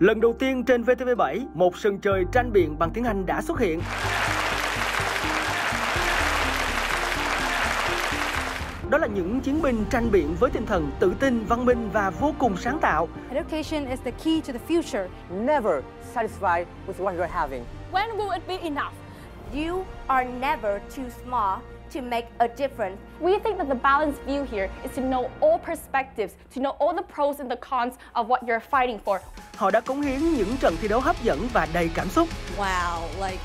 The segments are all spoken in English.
Lần đầu tiên trên VTV7, một sân chơi tranh biện bằng tiếng Anh đã xuất hiện. Đó là những chiến binh tranh biện với tinh thần tự tin, văn minh và vô cùng sáng tạo. Education is the key to the future. Never satisfied with what you're having. When will it be enough? You are never too small to make a difference. We think that the balanced view here is to know all perspectives, to know all the pros and the cons of what you're fighting for. Họ đã cống hiến những trận thi đấu hấp dẫn và đầy cảm xúc. Wow, like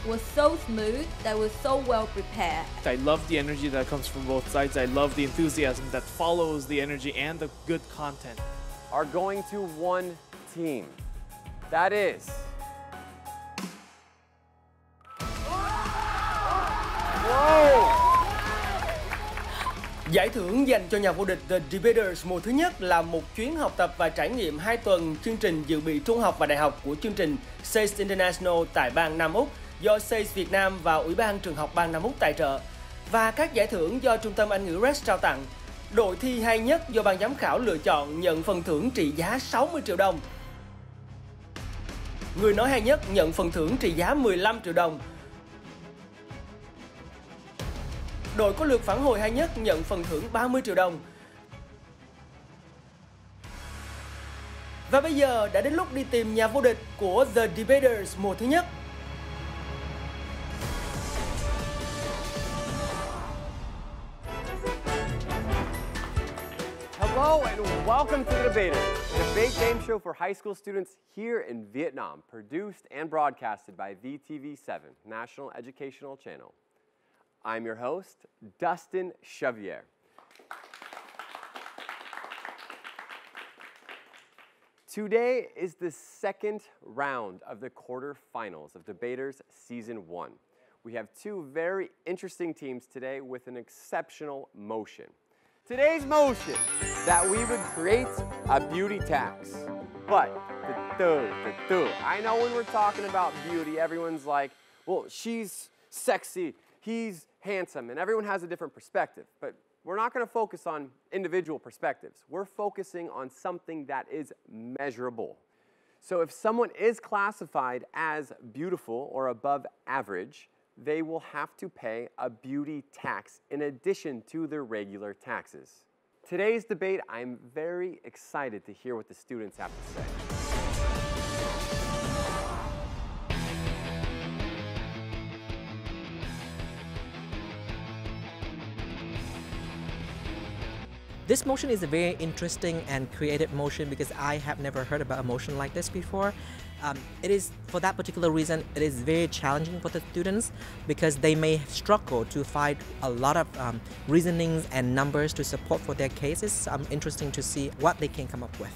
was so smooth, that was so well prepared. I love the energy that comes from both sides. I love the enthusiasm that follows the energy and the good content. Are going to one team. That is Giải thưởng dành cho nhà vô địch The Debaters mùa thứ nhất là một chuyến học tập và trải nghiệm 2 tuần chương trình dự bị trung học và đại học của chương trình SACE International tại bang Nam Úc do SACE Việt Nam và Ủy ban trường học bang Nam Úc tài trợ. Và các giải thưởng do Trung tâm Anh ngữ RES trao tặng. Đội thi hay nhất do ban giám khảo lựa chọn nhận phần thưởng trị giá 60 triệu đồng. Người nói hay nhất nhận phần thưởng trị giá 15 triệu đồng. Đội có lượt phản hồi hay nhất nhận phần thưởng 30 triệu đồng. Và bây giờ đã đến lúc đi tìm nhà vô địch của The Debaters mùa thứ nhất. hello and welcome to The Debaters, a debate game show for high school students here in Vietnam, produced and broadcasted by VTV7, National Educational Channel. I'm your host, Dustin Chevier. Today is the second round of the quarterfinals of Debaters Season 1. We have two very interesting teams today with an exceptional motion. Today's motion, that we would create a beauty tax. But, I know when we're talking about beauty, everyone's like, well, she's sexy, he's handsome, and everyone has a different perspective. But we're not going to focus on individual perspectives. We're focusing on something that is measurable. So if someone is classified as beautiful or above average, they will have to pay a beauty tax in addition to their regular taxes. Today's debate, I'm very excited to hear what the students have to say. This motion is a very interesting and creative motion because I have never heard about a motion like this before. It is, for that particular reason, it is very challenging for the students because they may struggle to find a lot of reasonings and numbers to support for their cases. Interesting to see what they can come up with.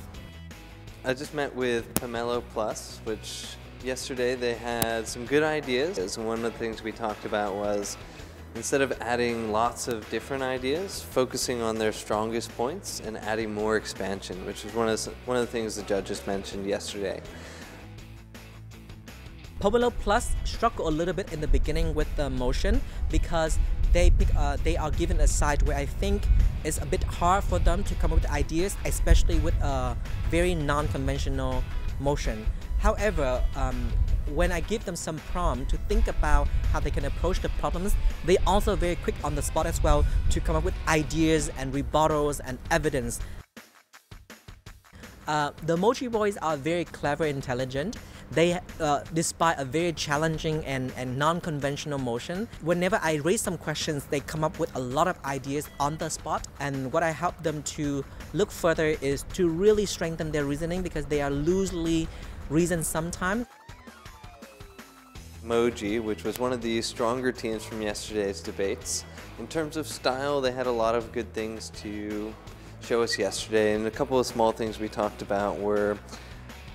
I just met with Pomelo Plus, which yesterday they had some good ideas. One of the things we talked about was instead of adding lots of different ideas, focusing on their strongest points and adding more expansion, which is one of the things the judges mentioned yesterday. Pomelo Plus struggle a little bit in the beginning with the motion because they are given a side where I think it's a bit hard for them to come up with ideas, especially with a very non-conventional motion. However, when I give them some prompt to think about how they can approach the problems, they also very quick on the spot as well to come up with ideas and rebuttals and evidence. The MOJI boys are very clever and intelligent. They, despite a very challenging and non-conventional motion, whenever I raise some questions, they come up with a lot of ideas on the spot. And what I help them to look further is to really strengthen their reasoning because they are loosely reasoned sometimes. MOJI, which was one of the stronger teams from yesterday's debates. In terms of style, they had a lot of good things to show us yesterday, and a couple of small things we talked about were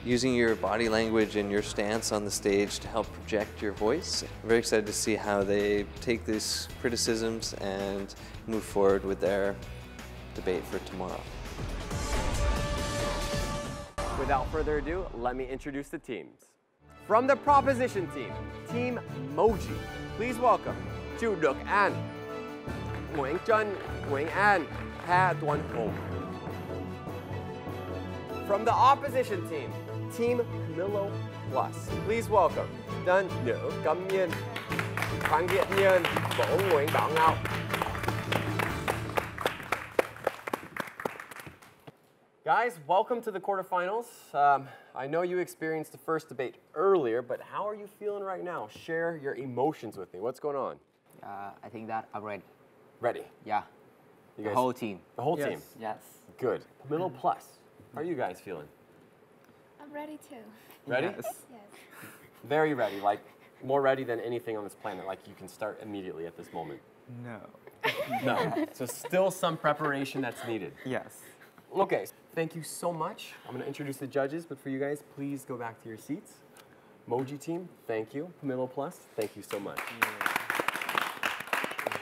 using your body language and your stance on the stage to help project your voice. I'm very excited to see how they take these criticisms and move forward with their debate for tomorrow. Without further ado, let me introduce the teams. From the proposition team, Team MOJI, please welcome Chu Đức An, Nguyễn Trân, Nguyễn An, Ha Tuấn Hùng. From the opposition team, Team Pomelo Plus. Please welcome Tân Nhữ Cẩm Nhiên, Quan Việt Nhân, Bổ Nguyễn Đỏ Ngọc. Guys, welcome to the quarterfinals. I know you experienced the first debate earlier, but how are you feeling right now? Share your emotions with me. What's going on? I think that I'm ready. Ready? Yeah. You guys, the whole team. The whole team? Yes. Good. Pomelo Plus. How are you guys feeling? I'm ready too. Ready? Yes. Yes. Very ready. Like, more ready than anything on this planet. Like, you can start immediately at this moment. No. No. So still some preparation that's needed. Yes. Okay. Thank you so much. I'm going to introduce the judges, but for you guys, please go back to your seats. MOJI team, thank you. Pomelo Plus, thank you so much.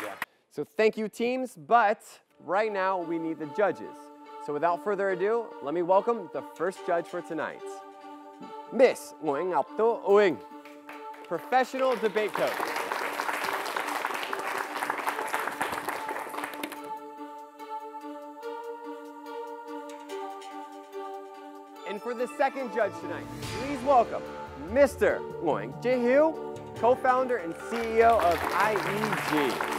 Yeah. So thank you, teams, but right now we need the judges. So without further ado, let me welcome the first judge for tonight, Miss Nguyễn Thị, professional debate coach. And for the second judge tonight, please welcome Mr. ~NG Halti, co-founder and CEO of IEG.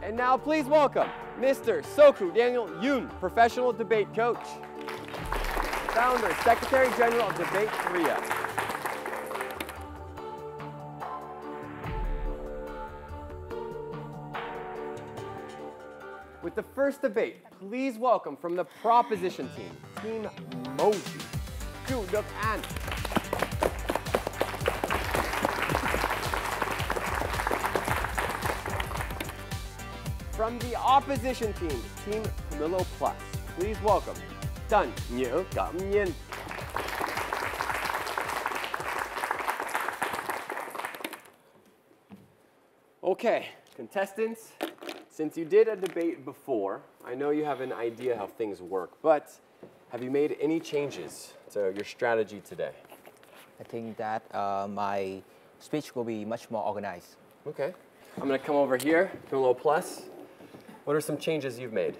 And now please welcome Mr. Soku Daniel Yoon, professional debate coach, founder, Secretary General of Debate Korea. With the first debate, please welcome from the proposition team, Team MOJI, Chu Đức An. From the opposition team, Team Pomelo Plus, please welcome Tân Nhữ Cẩm Nhiên. Okay, contestants. Since you did a debate before, I know you have an idea how things work, but have you made any changes to your strategy today? I think that my speech will be much more organized. Okay. I'm going to come over here, Pomelo Plus. What are some changes you've made?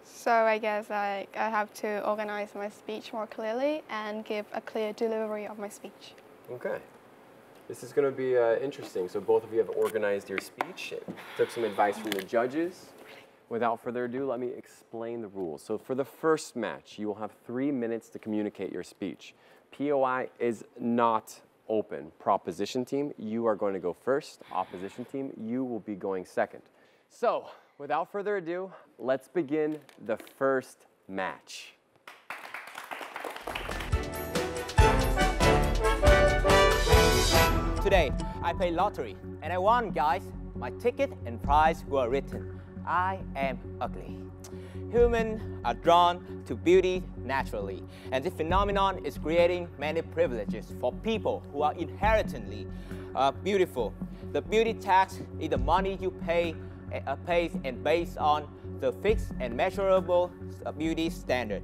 So I guess I have to organize my speech more clearly and give a clear delivery of my speech. Okay. This is going to be interesting. So both of you have organized your speech, took some advice from the judges. Without further ado, let me explain the rules. So for the first match, you will have 3 minutes to communicate your speech. POI is not open. Proposition team, you are going to go first. Opposition team, you will be going second. So without further ado, let's begin the first match. Today, I played lottery, and I won, guys. My ticket and prize were written. I am ugly. Humans are drawn to beauty naturally, and this phenomenon is creating many privileges for people who are inherently beautiful. The beauty tax is the money you pay and based on the fixed and measurable beauty standard.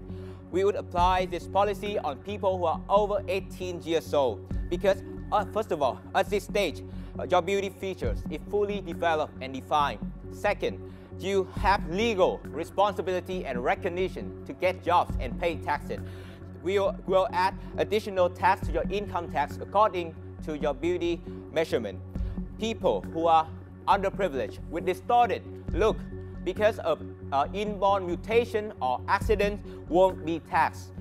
We would apply this policy on people who are over 18 years old because first of all, at this stage, your beauty features is fully developed and defined. Second, you have legal responsibility and recognition to get jobs and pay taxes. We will add additional tax to your income tax according to your beauty measurement. People who are underprivileged with distorted look because of inborn mutation or accident won't be taxed.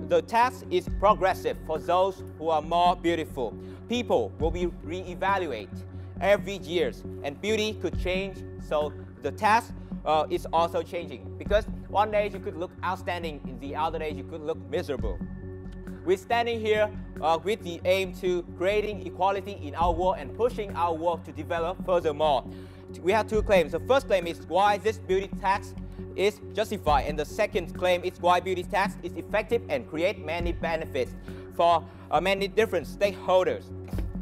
The tax is progressive for those who are more beautiful. People will be re-evaluated every year, and beauty could change, so the tax is also changing. Because one day you could look outstanding, and the other day you could look miserable. We're standing here with the aim to creating equality in our world and pushing our world to develop furthermore. We have two claims. The first claim is why this beauty tax is justified, and the second claim is why beauty tax is effective and create many benefits for many different stakeholders.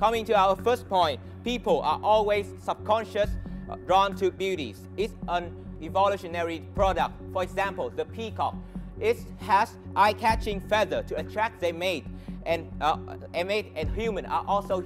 Coming to our first point, people are always subconscious drawn to beauty. It's an evolutionary product. For example, the peacock. It has eye-catching feather to attract their mate, and mate and human are also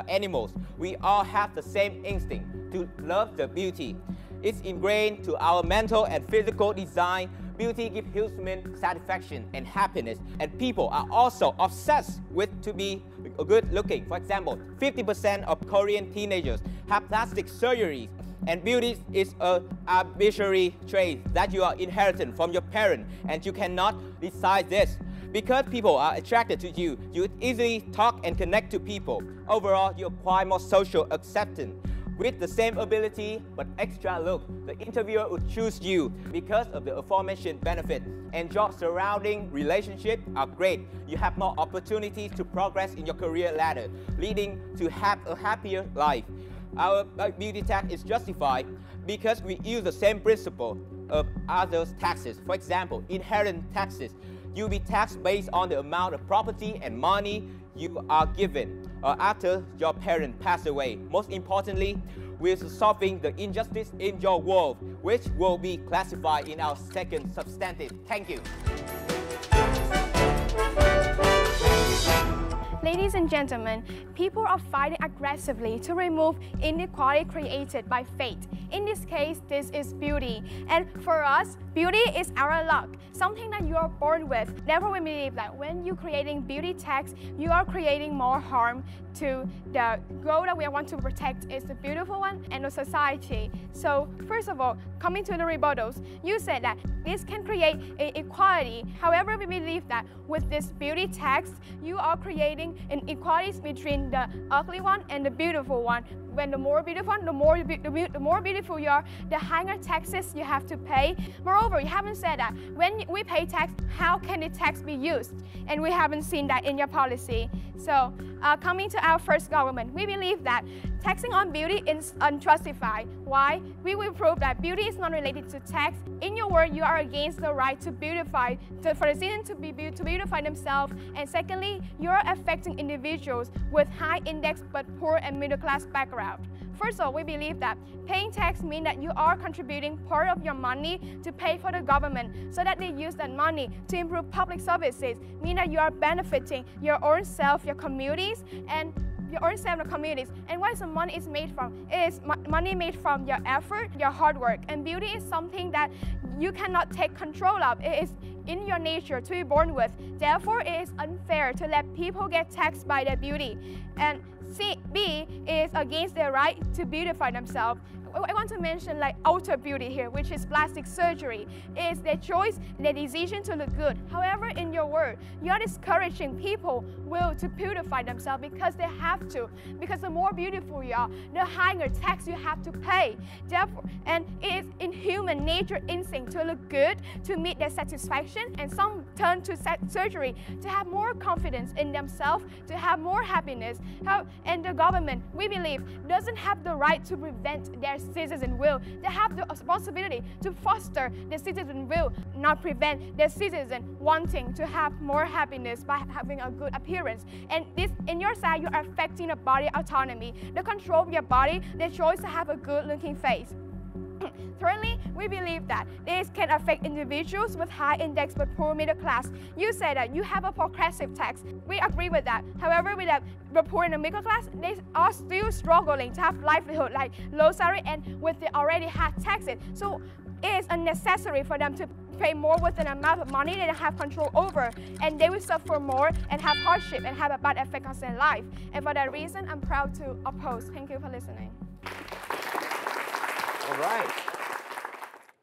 animals. We all have the same instinct to love the beauty. It's ingrained to our mental and physical design. Beauty gives human satisfaction and happiness, and people are also obsessed with to be good looking. For example, 50% of Korean teenagers have plastic surgeries, and beauty is an arbitrary trait that you are inherited from your parents, and you cannot decide this. Because people are attracted to you, you easily talk and connect to people. Overall, you acquire more social acceptance. With the same ability but extra look, the interviewer would choose you because of the aforementioned benefit. And your surrounding relationships are great. You have more opportunities to progress in your career ladder, leading to have a happier life. Our beauty tax is justified because we use the same principle of other taxes. For example, inheritance taxes. You'll be taxed based on the amount of property and money you are given after your parents pass away. Most importantly, we're solving the injustice in your world, which will be classified in our second substantive. Thank you. Ladies and gentlemen, people are fighting aggressively to remove inequality created by fate. In this case, this is beauty. And for us, beauty is our luck, something that you are born with. Therefore, we believe that when you're creating beauty tax, you are creating more harm to the goal that we want to protect is the beautiful one and the society. So first of all, coming to the rebuttals, you said that this can create equality. However, we believe that with this beauty tax, you are creating inequalities between the ugly one and the beautiful one. When the more beautiful one, the more beautiful you are, the higher taxes you have to pay. Moreover, you haven't said that when we pay tax, how can the tax be used? And we haven't seen that in your policy. So coming to our first government, we believe that taxing on beauty is unjustified. Why? We will prove that beauty is not related to tax. In your word, you are against the right to beautify, for the citizen to beautify themselves. And secondly, you are affecting individuals with high index but poor and middle class background. First of all, we believe that paying tax means that you are contributing part of your money to pay for the government so that they use that money to improve public services, meaning that you are benefiting your own self, your communities, and your own self and communities. And what is the money is made from? It is money made from your effort, your hard work. And beauty is something that you cannot take control of. It is in your nature to be born with. Therefore, it is unfair to let people get taxed by their beauty. And B is against their right to beautify themselves. I want to mention like outer beauty here, which is plastic surgery. It is their choice, their decision to look good. However, in your word, you are discouraging people to beautify themselves because they have to. Because the more beautiful you are, the higher tax you have to pay. Therefore, and it is in human nature instinct to look good, to meet their satisfaction, and some turn to surgery to have more confidence in themselves, to have more happiness. And the government, we believe, doesn't have the right to prevent their citizen will. They have the responsibility to foster the citizen will, not prevent the citizen wanting to have more happiness by having a good appearance. And this, in your side, you are affecting the body autonomy, the control of your body, the choice to have a good looking face. Thirdly, we believe that this can affect individuals with high index but poor middle class. You say that you have a progressive tax. We agree with that. However, with the poor and the middle class, they are still struggling to have livelihood like low salary and with the already high taxes. So it is unnecessary for them to pay more with an amount of money they don't have control over, and they will suffer more and have hardship and have a bad effect on their life. And for that reason, I'm proud to oppose. Thank you for listening. All right.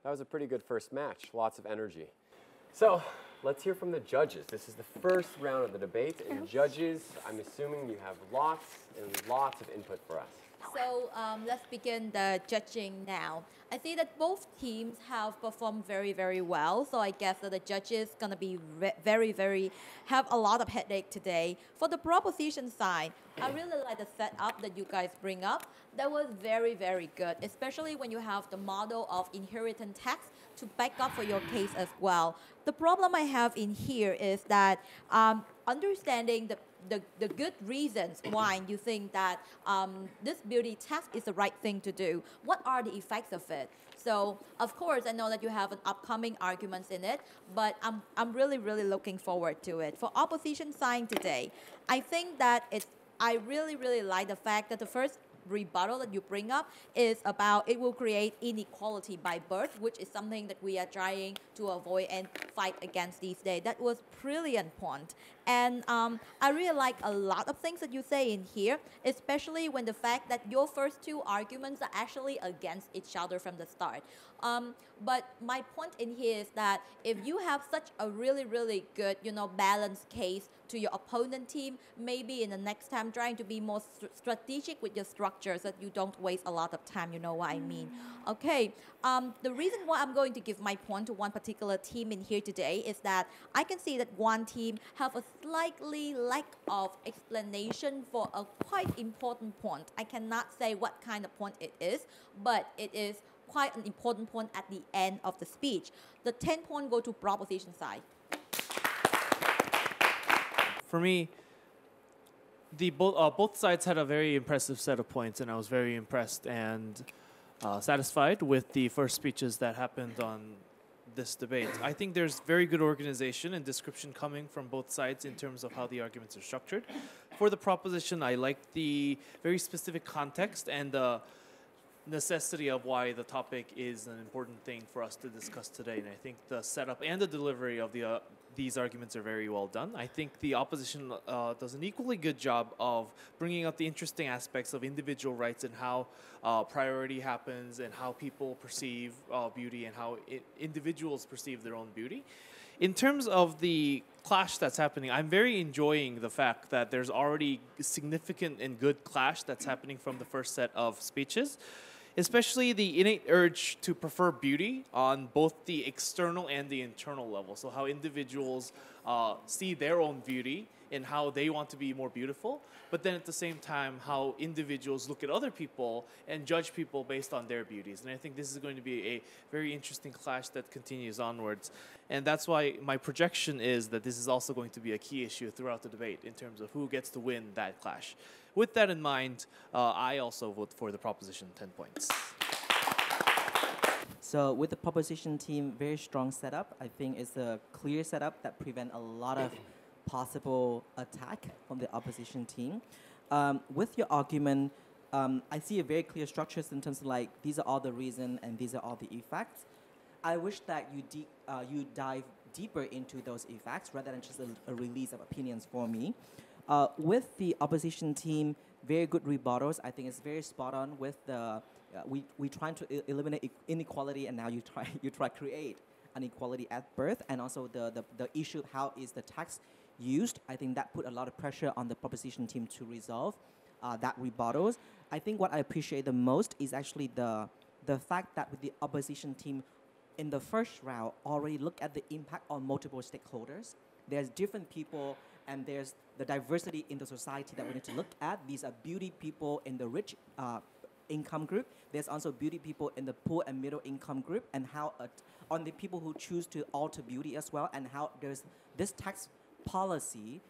That was a pretty good first match. Lots of energy. So let's hear from the judges. This is the first round of the debate. And judges, I'm assuming you have lots and lots of input for us. So let's begin the judging now. I see that both teams have performed very, very well. So I guess that the judges gonna be have a lot of headache today. For the proposition side, I really like the setup that you guys bring up. That was very, very good, especially when you have the model of inheritance tax to back up for your case as well. The problem I have in here is that understanding the good reasons why you think that this beauty tax is the right thing to do. What are the effects of it? So, of course, I know that you have an upcoming arguments in it, but I'm really, really looking forward to it. For opposition side today, I think that I really, really like the fact that the first rebuttal that you bring up is about it will create inequality by birth, which is something that we are trying to avoid and fight against these days. That was brilliant point. And I really like a lot of things that you say in here, especially when the fact that your first two arguments are actually against each other from the start. But my point in here is that if you have such a really good, balanced case to your opponent team, maybe in the next time trying to be more strategic with your structure so that you don't waste a lot of time, you know what I mean. Okay, the reason why I'm going to give my point to one particular team in here today is that I can see that one team have a slightly lack of explanation for a quite important point. I cannot say what kind of point it is, but it is quite an important point at the end of the speech. The 10 points go to proposition side. For me, both sides had a very impressive set of points, and I was very impressed and satisfied with the first speeches that happened on this debate. I think there's very good organization and description coming from both sides in terms of how the arguments are structured. For the proposition, I like the very specific context and the necessity of why the topic is an important thing for us to discuss today. And I think the setup and the delivery of these arguments are very well done. I think the opposition does an equally good job of bringing up the interesting aspects of individual rights and how priority happens and how people perceive beauty and how individuals perceive their own beauty. In terms of the clash that's happening, I'm very enjoying the fact that there's already significant and good clash that's happening from the first set of speeches. Especially the innate urge to prefer beauty on both the external and the internal level. So how individuals see their own beauty and how they want to be more beautiful, but then at the same time, how individuals look at other people and judge people based on their beauties. And I think this is going to be a very interesting clash that continues onwards. And that's why my projection is that this is also going to be a key issue throughout the debate in terms of who gets to win that clash. With that in mind, I also vote for the proposition 10 points. So with the proposition team, very strong setup. I think it's a clear setup that prevents a lot of possible attack from the opposition team. With your argument, I see a very clear structure in terms of like, these are all the reasons and these are all the effects. I wish that you dive deeper into those effects rather than just a release of opinions for me. With the opposition team, very good rebuttals. I think it's very spot on with the, we trying to eliminate inequality and now you try create an equality at birth, and also the issue, how is the tax used. I think that put a lot of pressure on the proposition team to resolve that rebuttals. I think what I appreciate the most is actually the fact that with the opposition team in the first round already look at the impact on multiple stakeholders. There's different people and there's the diversity in the society that we need to look at. These are beauty people in the rich income group. There's also beauty people in the poor and middle income group, and how on the people who choose to alter beauty as well, and how there's this tax policy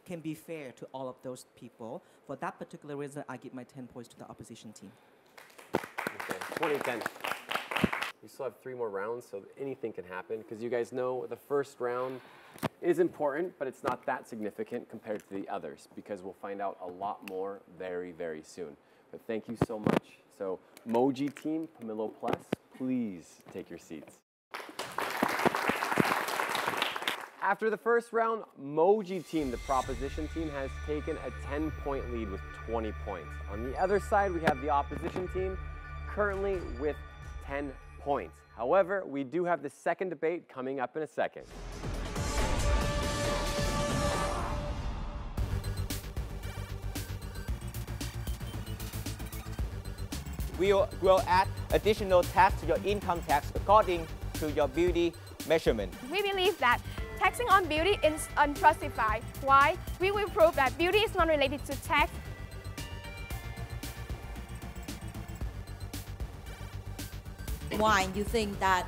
can be fair to all of those people. For that particular reason, I give my 10 points to the opposition team. Okay, 20-10. We still have 3 more rounds, so anything can happen, because you guys know the first round is important, but it's not that significant compared to the others, because we'll find out a lot more very, very soon. But thank you so much. So MOJI team, Pomelo Plus, please take your seats. After the first round, MOJI team, the proposition team, has taken a 10-point lead with 20 points. On the other side, we have the opposition team currently with 10 points. However, we do have the second debate coming up in a second. We will add additional tax to your income tax according to your beauty measurement. We believe that taxing on beauty is unjustified. Why? We will prove that beauty is not related to tax. Why you think that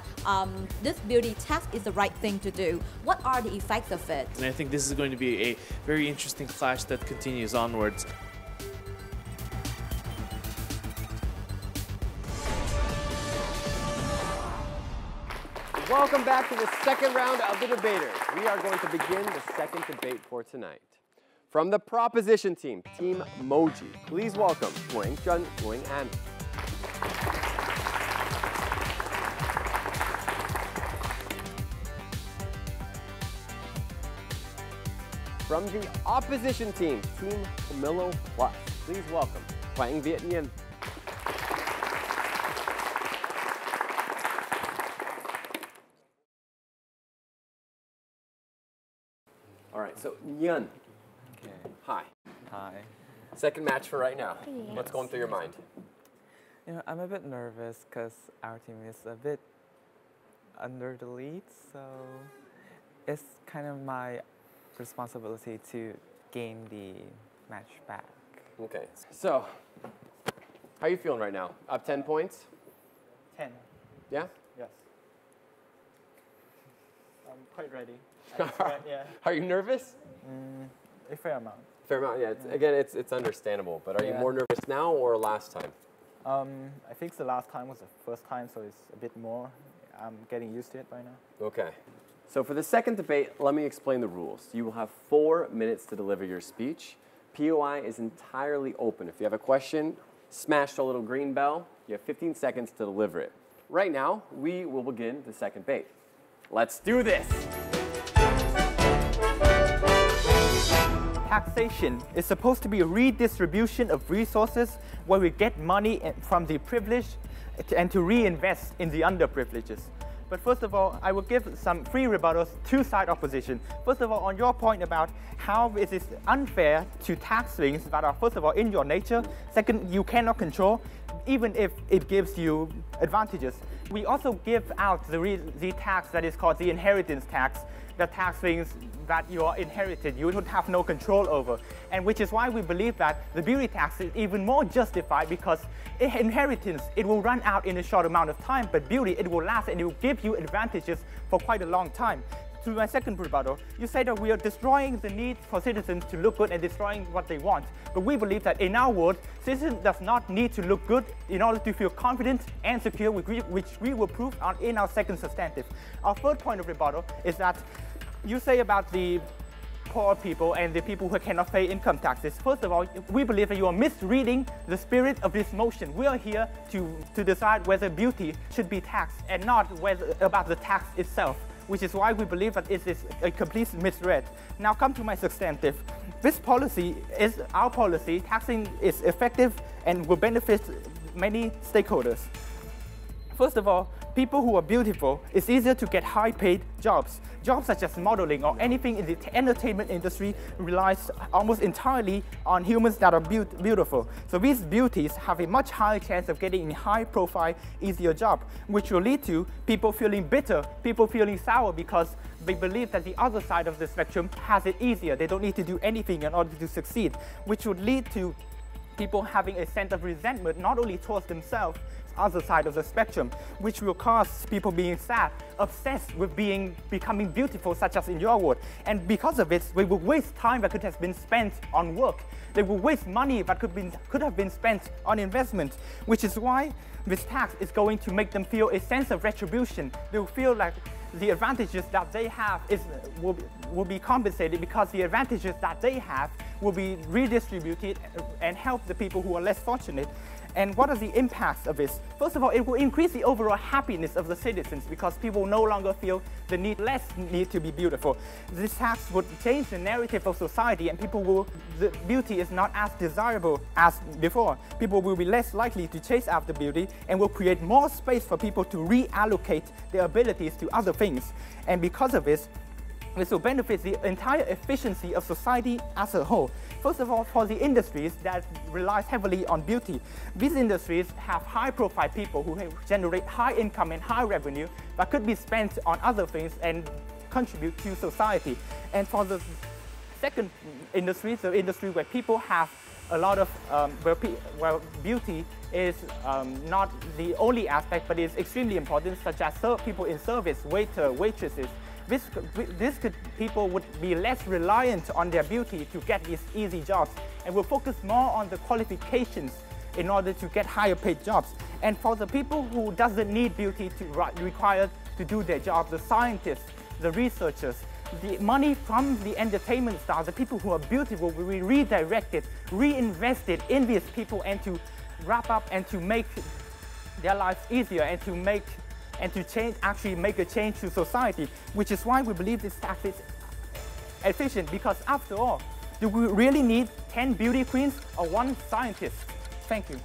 this beauty tax is the right thing to do? What are the effects of it? And I think this is going to be a very interesting clash that continues onwards. Welcome back to the second round of the debaters. We are going to begin the second debate for tonight. From the proposition team, Team MOJI, please welcome ~N, and. From the opposition team, Team Pomelo Plus, please welcome ~N, BIapplE. All right, so Nhân. Okay. Hi. Hi. Second match for right now. Yes. What's going through your mind? You know, I'm a bit nervous because our team is a bit under the lead, so it's kind of my responsibility to gain the match back. Okay. So, how are you feeling right now? Up 10 points? 10. Yeah? Yes. I'm quite ready. Yeah. Are you nervous? A fair amount. Fair amount, yeah. Again, it's understandable. But are you more nervous now or last time? I think the last time was the first time, so it's a bit more. I'm getting used to it by now. Okay. So for the second debate, let me explain the rules. You will have 4 minutes to deliver your speech. POI is entirely open. If you have a question, smash the little green bell. You have 15 seconds to deliver it. Right now, we will begin the second debate. Let's do this. Taxation is supposed to be a redistribution of resources where we get money from the privileged and to reinvest in the underprivileged. But first of all, I will give some free rebuttals to side opposition. First of all, on your point about how it is unfair to tax things that are, first of all, in your nature. Second, you cannot control, even if it gives you advantages. We also give out the tax that is called the inheritance tax, that tax things that you are inherited, you would have no control over. And which is why we believe that the beauty tax is even more justified, because inheritance, it will run out in a short amount of time, but beauty, it will last and it will give you advantages for quite a long time. To my second rebuttal, you say that we are destroying the need for citizens to look good and destroying what they want. But we believe that in our world, citizens does not need to look good in order to feel confident and secure, which we will prove in our second substantive. Our third point of rebuttal is that you say about the poor people and the people who cannot pay income taxes. First of all, we believe that you are misreading the spirit of this motion. We are here to decide whether beauty should be taxed and not about the tax itself, which is why we believe that it is a complete misread. Now come to my substantive. This policy is our policy. Taxing is effective and will benefit many stakeholders. First of all, people who are beautiful, it's easier to get high-paid jobs. Jobs such as modeling or anything in the entertainment industry relies almost entirely on humans that are beautiful. So these beauties have a much higher chance of getting a high-profile, easier job, which will lead to people feeling bitter, people feeling sour because they believe that the other side of the spectrum has it easier. They don't need to do anything in order to succeed, which would lead to people having a sense of resentment not only towards themselves, other side of the spectrum, which will cause people being sad, obsessed with becoming beautiful, such as in your world. And because of it, we will waste time that could have been spent on work. They will waste money that could have been spent on investment, which is why this tax is going to make them feel a sense of retribution. They will feel like the advantages that they have will be compensated, because the advantages that they have will be redistributed and help the people who are less fortunate. And what are the impacts of this? First of all, it will increase the overall happiness of the citizens, because people no longer feel the less need to be beautiful. This tax would change the narrative of society, and the beauty is not as desirable as before. People will be less likely to chase after beauty and will create more space for people to reallocate their abilities to other things. And because of this will benefit the entire efficiency of society as a whole. First of all, for the industries that rely heavily on beauty, these industries have high-profile people who generate high income and high revenue that could be spent on other things and contribute to society. And for the second industry, the industry where people have a lot of, where beauty is not the only aspect, but is extremely important, such as people in service, waitresses. People would be less reliant on their beauty to get these easy jobs, and will focus more on the qualifications in order to get higher paid jobs. And for the people who doesn't need beauty required to do their job, the scientists, the researchers, the money from the entertainment stars, the people who are beautiful, will be redirected, reinvested in these people, and to wrap up and to make their lives easier and to change, actually make a change to society, which is why we believe this tax is efficient, because after all, do we really need 10 beauty queens or 1 scientist? Thank you.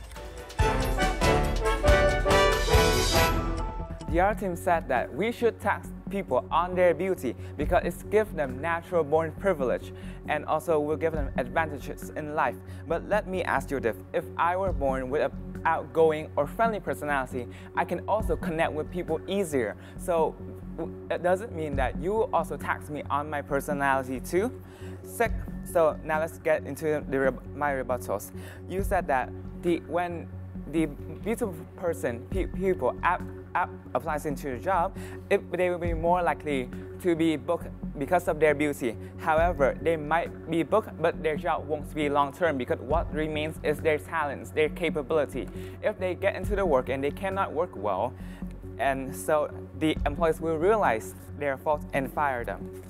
The other team said that we should tax people on their beauty because it gives them natural born privilege and also will give them advantages in life. But let me ask you this, if I were born with an outgoing or friendly personality, I can also connect with people easier. So it doesn't mean that you will also tax me on my personality too. So now let's get into my rebuttals. You said that when the beautiful person, people applies into a job, they will be more likely to be booked because of their beauty. However, they might be booked, but their job won't be long-term because what remains is their talents, their capability. If they get into the work and they cannot work well, and so the employees will realize their fault and fire them.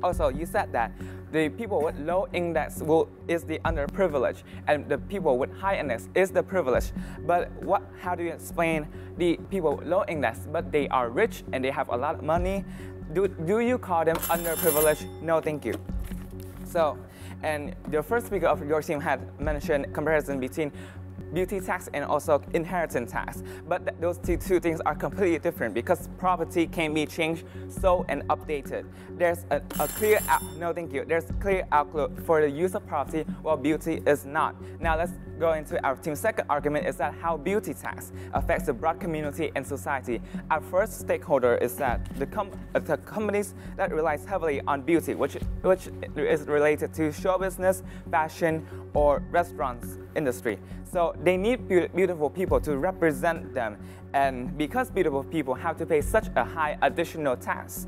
Also, you said that the people with low index is the underprivileged, and the people with high index is the privileged. But how do you explain the people with low index, but they are rich and they have a lot of money? Do you call them underprivileged? No, thank you. So, and the first speaker of your team had mentioned comparison between beauty tax and also inheritance tax. But those two things are completely different because property can be changed, sold, and updated. There's a clear There's a clear outlook for the use of property while beauty is not. Now let's go into our team's second argument is that how beauty tax affects the broad community and society. Our first stakeholder is that the companies that relies heavily on beauty, which is related to show business, fashion, or restaurants industry. So they need beautiful people to represent them, and because beautiful people have to pay such a high additional tax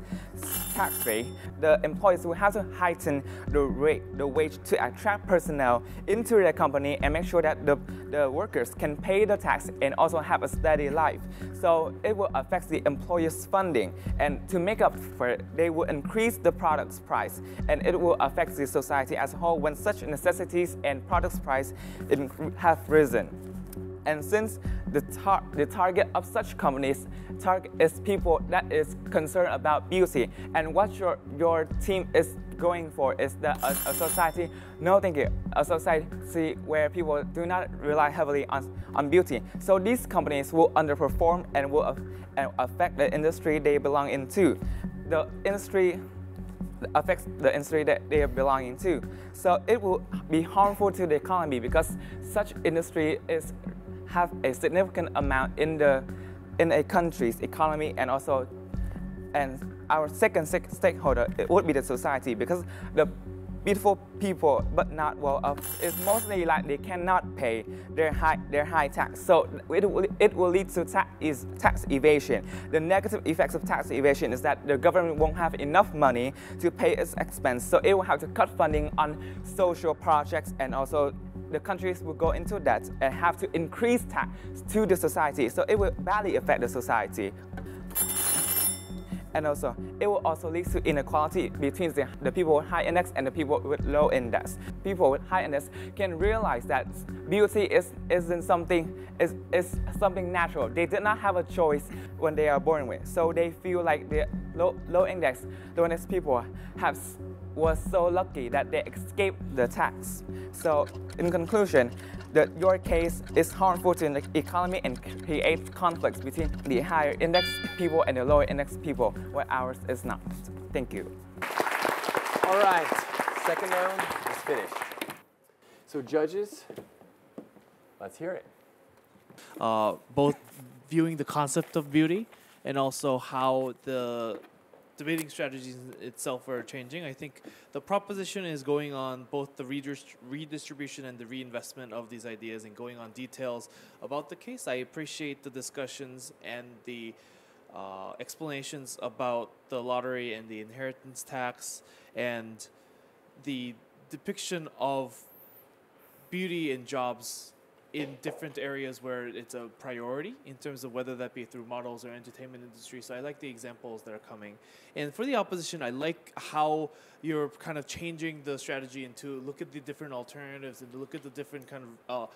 rate, the employees will have to heighten the wage to attract personnel into their company and make sure that the workers can pay the tax and also have a steady life. So it will affect the employers' funding, and to make up for it, they will increase the product's price, and it will affect the society as a whole when such necessities and products price have risen. And since the target of such companies is people that is concerned about beauty, and what your team is going for is a society, no thank you, a society where people do not rely heavily on beauty. So these companies will underperform and will affect the industry they belong into. The industry affects the industry that they are belonging to. So it will be harmful to the economy because such industry have a significant amount in a country's economy, and our second stakeholder, it would be the society, because the beautiful people but not well off is mostly like they cannot pay their high tax. So it will lead to tax evasion. The negative effects of tax evasion is that the government won't have enough money to pay its expense, so it will have to cut funding on social projects, and also the countries will go into debt and have to increase tax to the society. So it will badly affect the society. And also, it will also lead to inequality between the people with high index and the people with low index. People with high index can realize that beauty is something natural. They did not have a choice when they are born with. So they feel like the low index people was so lucky that they escaped the tax. So in conclusion, your case is harmful to the economy and creates conflicts between the higher index people and the lower index people, where ours is not. Thank you. All right, second round is finished. So judges, let's hear it. Both viewing the concept of beauty and also how the debating strategies itself are changing. I think the proposition is going on both the redistribution and the reinvestment of these ideas, and going on details about the case. I appreciate the discussions and the explanations about the lottery and the inheritance tax and the depiction of beauty and jobs in different areas where it's a priority in terms of whether that be through models or entertainment industry. So I like the examples that are coming. And for the opposition, I like how you're kind of changing the strategy into look at the different alternatives and look at the different kind of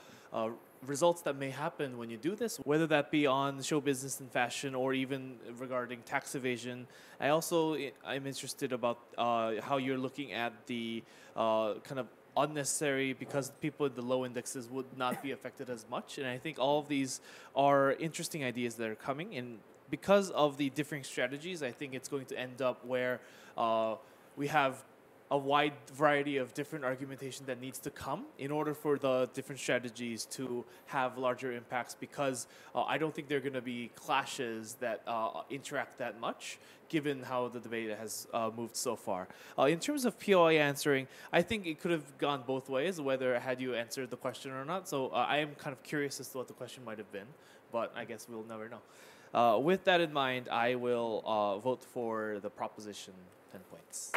results that may happen when you do this, whether that be on show business and fashion or even regarding tax evasion. I'm interested about how you're looking at the kind of unnecessary, because people in the low indexes would not be affected as much. And I think all of these are interesting ideas that are coming. And because of the differing strategies, I think it's going to end up where we have a wide variety of different argumentation that needs to come in order for the different strategies to have larger impacts, because I don't think there are going to be clashes that interact that much, given how the debate has moved so far. In terms of POI answering, I think it could have gone both ways, whether had you answered the question or not. So I am kind of curious as to what the question might have been, but I guess we'll never know. With that in mind, I will vote for the proposition 10 points.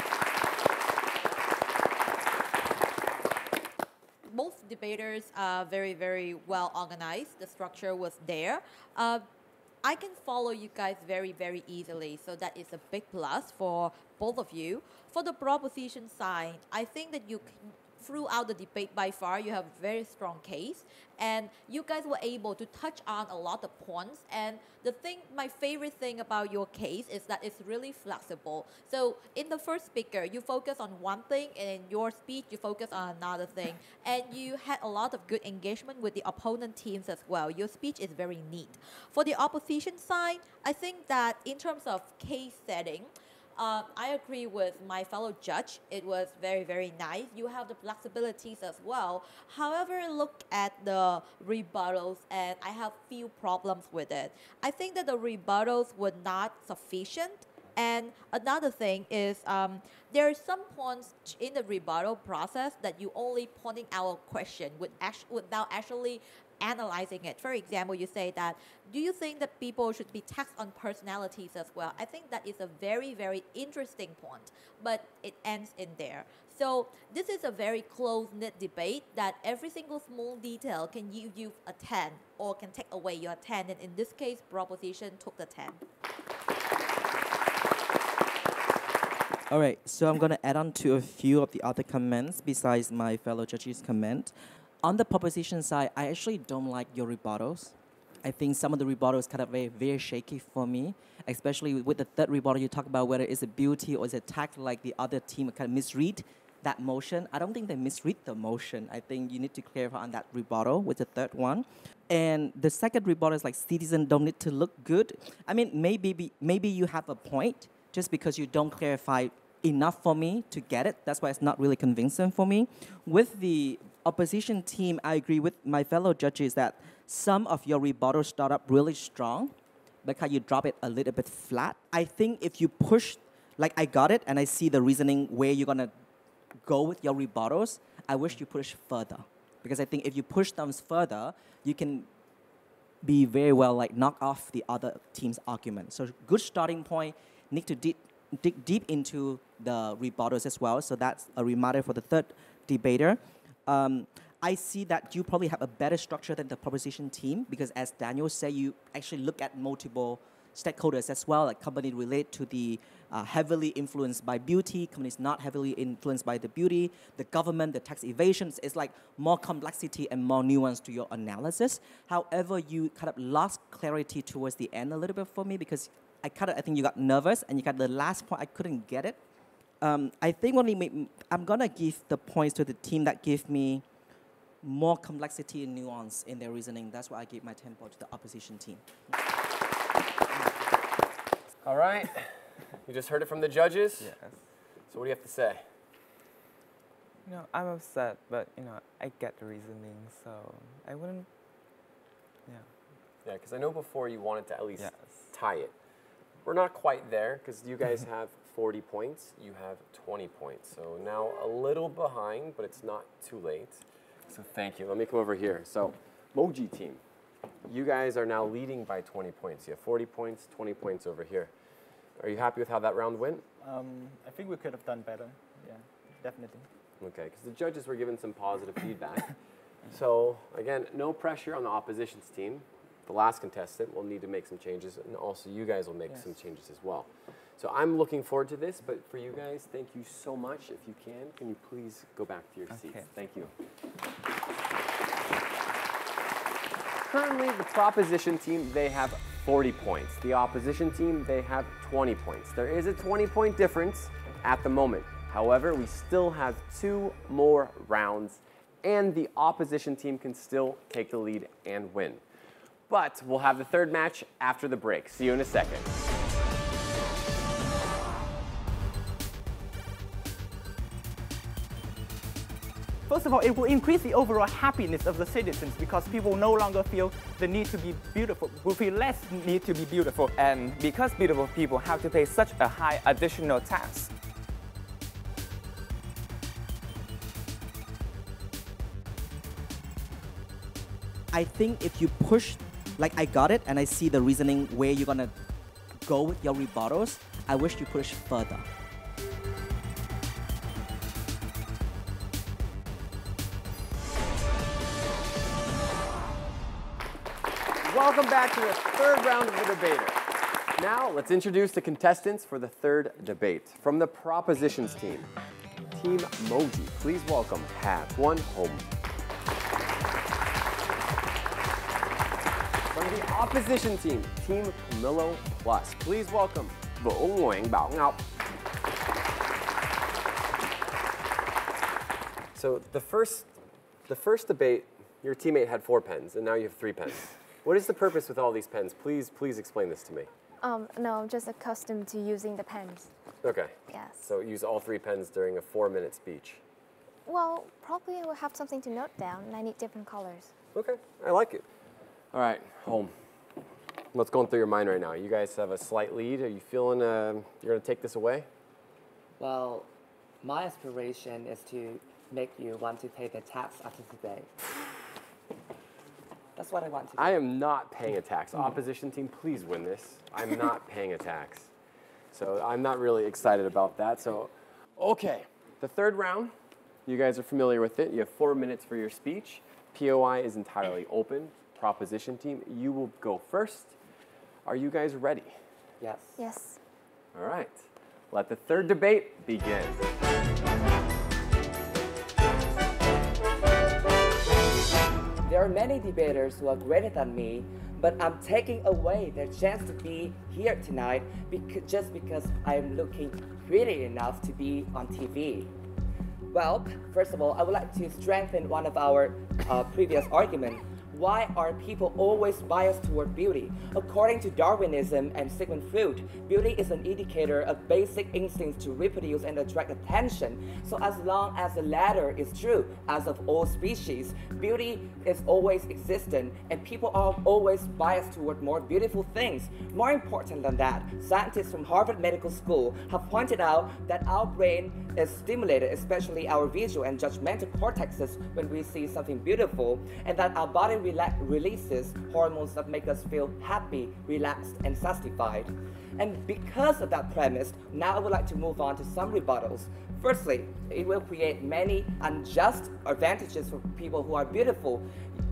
Both debaters are very, very well organized. The structure was there. I can follow you guys very, very easily. So that is a big plus for both of you. For the proposition side, I think that throughout the debate by far, you have a very strong case. And you guys were able to touch on a lot of points. And my favorite thing about your case is that it's really flexible. So in the first speaker, you focus on one thing, and in your speech, you focus on another thing. And you had a lot of good engagement with the opponent teams as well. Your speech is very neat. For the opposition side, I think that in terms of case setting, I agree with my fellow judge. It was very, very nice. You have the flexibilities as well. However, look at the rebuttals, and I have few problems with it. I think that the rebuttals were not sufficient. And another thing is there are some points in the rebuttal process that you only pointing out a question without actually analyzing it. For example, you say that, do you think that people should be taxed on personalities as well? I think that is a very, very interesting point, but it ends in there. So this is a very close-knit debate that every single small detail can give you a 10 or can take away your 10. And in this case, proposition took the 10. All right, so I'm going to add on to a few of the other comments besides my fellow judges' comment. On the proposition side, I actually don't like your rebuttals. I think some of the rebuttals kind of very, very shaky for me, especially with the third rebuttal. You talk about whether it's a beauty or it's a tax, like the other team kind of misread that motion. I don't think they misread the motion. I think you need to clarify on that rebuttal with the third one. And the second rebuttal is like citizens don't need to look good. I mean, maybe you have a point just because you don't clarify enough for me to get it. That's why it's not really convincing for me. With the opposition team, I agree with my fellow judges that some of your rebuttals start up really strong, but how you drop it a little bit flat. I think if you push, like I got it and I see the reasoning where you're gonna go with your rebuttals, I wish you push further. Because I think if you push them further, you can be very well like knock off the other team's argument. So good starting point, need to dig deep into the rebuttals as well. So that's a reminder for the third debater. I see that you probably have a better structure than the proposition team because as Daniel said, you actually look at multiple stakeholders as well, like companies relate to the heavily influenced by beauty, companies not heavily influenced by the beauty, the government, the tax evasions. It's like more complexity and more nuance to your analysis. However, you kind of lost clarity towards the end a little bit for me because I think you got nervous and you got the last point, I couldn't get it. I think I'm gonna give the points to the team that give me more complexity and nuance in their reasoning. That's why I gave my 10 points to the opposition team. All right, you just heard it from the judges? Yes. So what do you have to say? You know, I'm upset, but, you know, I get the reasoning, so I wouldn't, yeah. Yeah, because I know before you wanted to at least tie it. We're not quite there, because you guys have 40 points, you have 20 points. So now a little behind, but it's not too late. So thank you. Let me come over here. So MOJI team, you guys are now leading by 20 points. You have 40 points, 20 points over here. Are you happy with how that round went? I think we could have done better. Yeah, definitely. Okay, because the judges were given some positive feedback. So again, no pressure on the opposition's team. The last contestant will need to make some changes, and also you guys will make some changes as well. So I'm looking forward to this, but for you guys, thank you so much. If you can you please go back to your seats? Thank you. Currently, the proposition team, they have 40 points. The opposition team, they have 20 points. There is a 20-point difference at the moment. However, we still have 2 more rounds, and the opposition team can still take the lead and win. But we'll have the third match after the break. See you in a second. First of all, it will increase the overall happiness of the citizens because people no longer feel the need to be beautiful, will feel less need to be beautiful. And because beautiful people have to pay such a high additional tax, I think if you push, like I got it and I see the reasoning where you're gonna go with your rebuttals, I wish you push further. Welcome back to the third round of the debater. Now, let's introduce the contestants for the third debate. From the propositions team, Team MOJI, please welcome Have One Home. From the opposition team, Team Pomelo Plus, please welcome BIểN Ngọc. So the first debate, your teammate had 4 pens, and now you have 3 pens. What is the purpose with all these pens? Please explain this to me. No, I'm just accustomed to using the pens. Okay. Yes. So use all 3 pens during a 4-minute speech. Well, probably I will have something to note down, and I need different colors. Okay, I like it. All right, Home. What's going through your mind right now? You guys have a slight lead. Are you feeling you're going to take this away? Well, my aspiration is to make you want to pay the tax after today. That's what I want to do. I am not paying a tax. Opposition team, please win this. I'm not paying a tax. So I'm not really excited about that. So, okay, the third round, you guys are familiar with it. You have 4 minutes for your speech. POI is entirely open. Proposition team, you will go first. Are you guys ready? Yes. Yes. All right. Let the third debate begin. There are many debaters who are greater than me, but I'm taking away their chance to be here tonight just because I'm looking pretty enough to be on TV. Well, first of all, I would like to strengthen one of our previous arguments. Why are people always biased toward beauty? According to Darwinism and Sigmund Freud, beauty is an indicator of basic instincts to reproduce and attract attention. So as long as the latter is true, as of all species, beauty is always existent and people are always biased toward more beautiful things. More important than that, scientists from Harvard Medical School have pointed out that our brain is stimulated, especially our visual and judgmental cortexes, when we see something beautiful, and that our body releases hormones that make us feel happy, relaxed, and satisfied. And because of that premise, now I would like to move on to some rebuttals. Firstly, it will create many unjust advantages for people who are beautiful.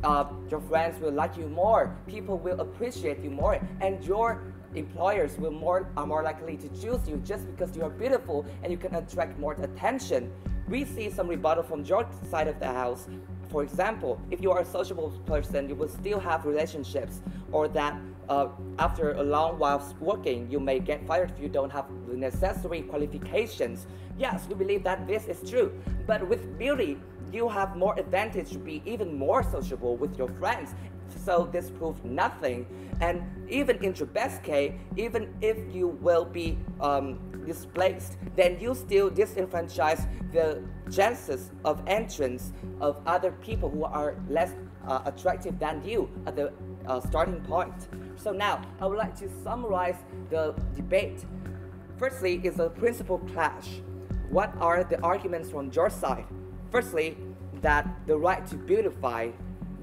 Your friends will like you more, people will appreciate you more, and your employers are more likely to choose you just because you are beautiful and you can attract more attention. We see some rebuttal from your side of the house. For example, if you are a sociable person, you will still have relationships, or that after a long while working, you may get fired if you don't have the necessary qualifications. Yes, we believe that this is true, but with beauty, you have more advantage to be even more sociable with your friends. So this proves nothing. And even in your best case, even if you will be displaced, then you still disenfranchise the chances of entrance of other people who are less attractive than you at the starting point. So now, I would like to summarize the debate. Firstly, is a principal clash. What are the arguments from your side? Firstly, that the right to beautify.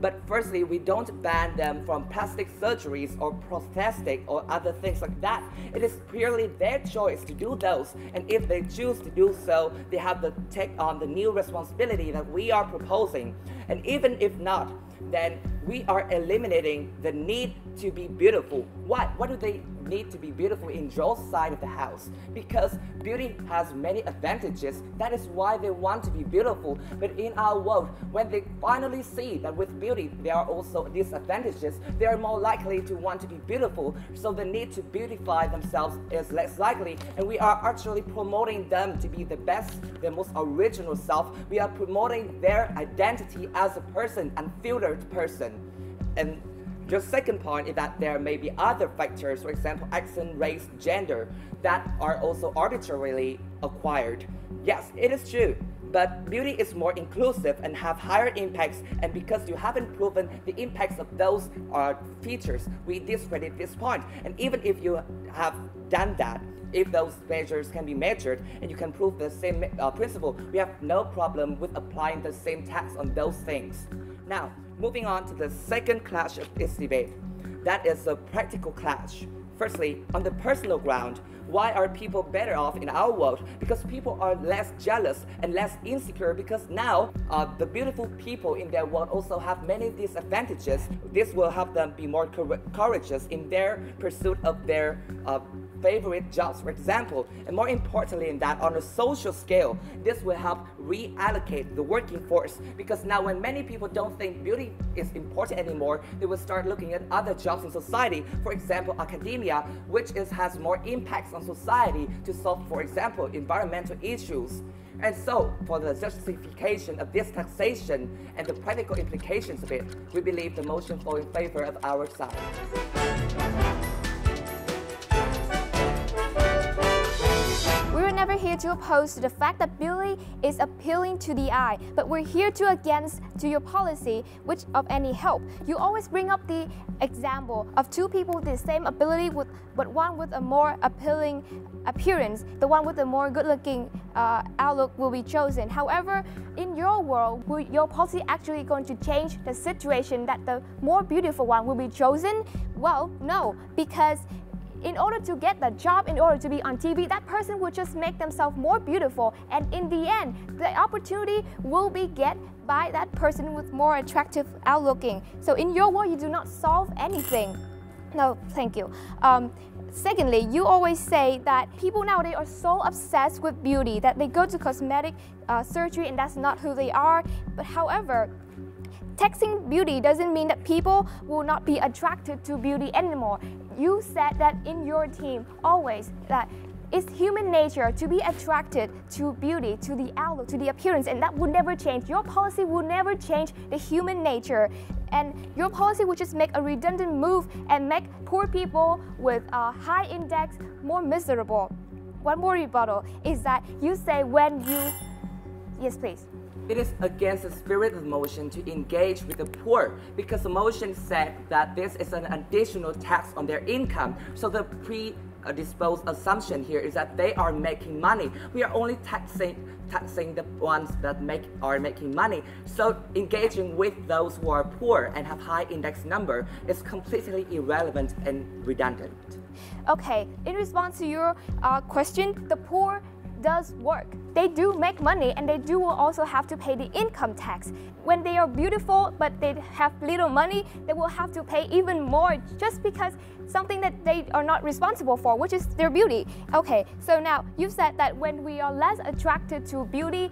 But firstly, we don't ban them from plastic surgeries or prosthetic or other things like that. It is purely their choice to do those. And if they choose to do so, they have to take on the new responsibility that we are proposing. And even if not, then we are eliminating the need to be beautiful. Why? Why do they need to be beautiful in your side of the house? Because beauty has many advantages. That is why they want to be beautiful. But in our world, when they finally see that with beauty there are also disadvantages, they are more likely to want to be beautiful. So the need to beautify themselves is less likely, and we are actually promoting them to be the best, the most original self. We are promoting their identity as a person, unfiltered person. And the second point is that there may be other factors, for example, accent, race, gender, that are also arbitrarily acquired. Yes, it is true, but beauty is more inclusive and have higher impacts, and because you haven't proven the impacts of those features, we discredit this point. And even if you have done that, if those measures can be measured and you can prove the same principle, we have no problem with applying the same tax on those things. Now, moving on to the second clash of this debate, that is a practical clash. Firstly, on the personal ground, why are people better off in our world? Because people are less jealous and less insecure, because now the beautiful people in their world also have many disadvantages. This will help them be more courageous in their pursuit of their favorite jobs, for example. And more importantly in that, on a social scale, this will help reallocate the working force, because now when many people don't think beauty is important anymore, they will start looking at other jobs in society, for example academia, which has more impacts on society to solve, for example, environmental issues. And so, for the justification of this taxation and the practical implications of it, we believe the motion falls in favor of our side. We're never here to oppose to the fact that beauty is appealing to the eye, but we're here to against to your policy, which of any help. You always bring up the example of two people with the same ability, but one with a more appealing appearance, the one with the more good-looking outlook will be chosen. However, in your world, will your policy actually going to change the situation that the more beautiful one will be chosen? Well, no, because in order to get the job, in order to be on TV, that person will just make themselves more beautiful, and in the end, the opportunity will be get by that person with more attractive outlooking. So in your world, you do not solve anything. No, thank you. Secondly, you always say that people nowadays are so obsessed with beauty that they go to cosmetic surgery and that's not who they are. But however, taxing beauty doesn't mean that people will not be attracted to beauty anymore. You said that in your team always that it's human nature to be attracted to beauty, to the outlook, to the appearance, and that will never change. Your policy will never change the human nature. And your policy will just make a redundant move and make poor people with a high index more miserable. One more rebuttal is that you say when you... Yes, please. It is against the spirit of the motion to engage with the poor, because the motion said that this is an additional tax on their income. So the predisposed assumption here is that they are making money. We are only taxing the ones that are making money. So engaging with those who are poor and have high index number is completely irrelevant and redundant. Okay, in response to your question, the poor does work. They do make money, and they do also have to pay the income tax. When they are beautiful but they have little money, they will have to pay even more just because something that they are not responsible for, which is their beauty. Okay, so now you said that when we are less attracted to beauty,